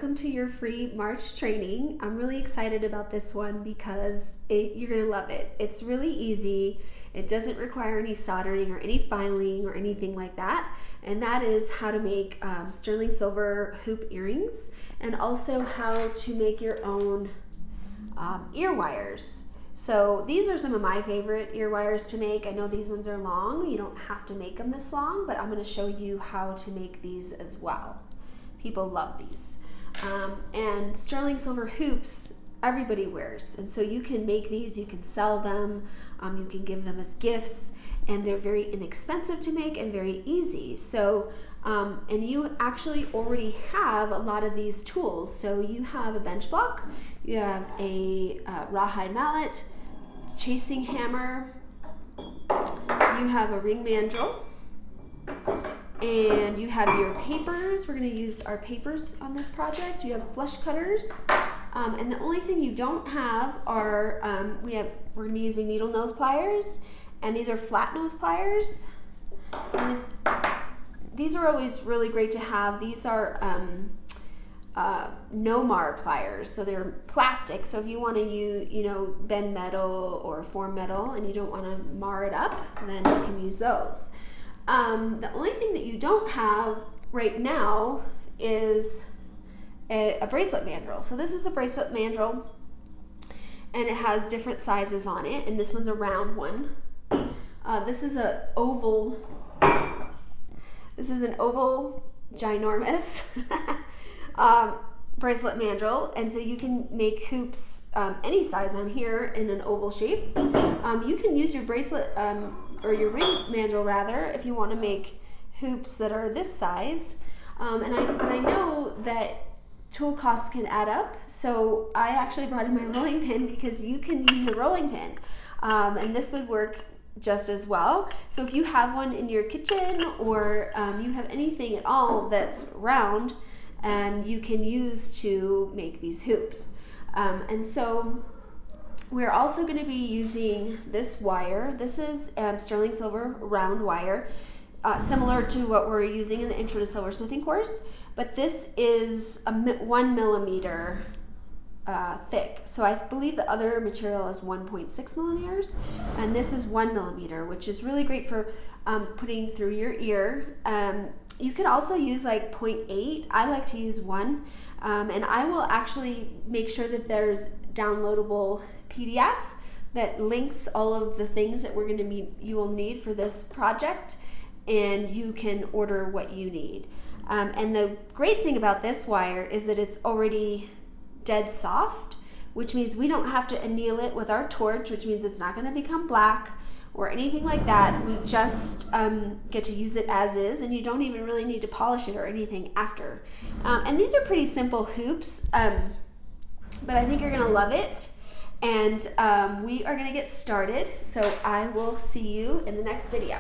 welcome to your free March training. I'm really excited about this one because you're gonna love it. It's really easy. It doesn't require any soldering or any filing or anything like that. And that is how to make sterling silver hoop earrings, and also how to make your own ear wires. So these are some of my favorite ear wires to make. I know these ones are long. You don't have to make them this long, but I'm going to show you how to make these as well. People love these. And sterling silver hoops, everybody wears. And so you can make these, you can sell them, you can give them as gifts, and they're very inexpensive to make and very easy. So, and you actually already have a lot of these tools. So you have a bench block, you have a rawhide mallet, chasing hammer, you have a ring mandrel, and you have your papers. We're going to use our papers on this project. You have flush cutters, and the only thing you don't have are we're going to be using needle nose pliers, and these are flat nose pliers. And these are always really great to have. These are no mar pliers, so they're plastic. So if you want to use, bend metal or form metal, and you don't want to mar it up, then you can use those. The only thing that you don't have right now is a bracelet mandrel. So this is a bracelet mandrel, and it has different sizes on it, and this one's a round one. This is an oval. This is an oval, ginormous bracelet mandrel, and so you can make hoops any size on here in an oval shape. You can use your bracelet or your ring mandrel rather if you want to make hoops that are this size. But I know that tool costs can add up, so I actually brought in my rolling pin because you can use a rolling pin, and this would work just as well. So if you have one in your kitchen, or you have anything at all that's round, you can use to make these hoops. And so we're also going to be using this wire. This is sterling silver round wire, similar to what we're using in the Intro to Silversmithing course, but this is 1 millimeter thick. So I believe the other material is 1.6 millimeters, and this is 1 millimeter, which is really great for putting through your ear. You could also use like 0.8. I like to use 1, and I will actually make sure that there's downloadable PDF that links all of the things that you will need for this project, and you can order what you need. And the great thing about this wire is that it's already dead soft, which means we don't have to anneal it with our torch, which means it's not going to become black or anything like that. We just get to use it as is, and you don't even really need to polish it or anything after. And these are pretty simple hoops, but I think you're going to love it. And we are going to get started, so I will see you in the next video.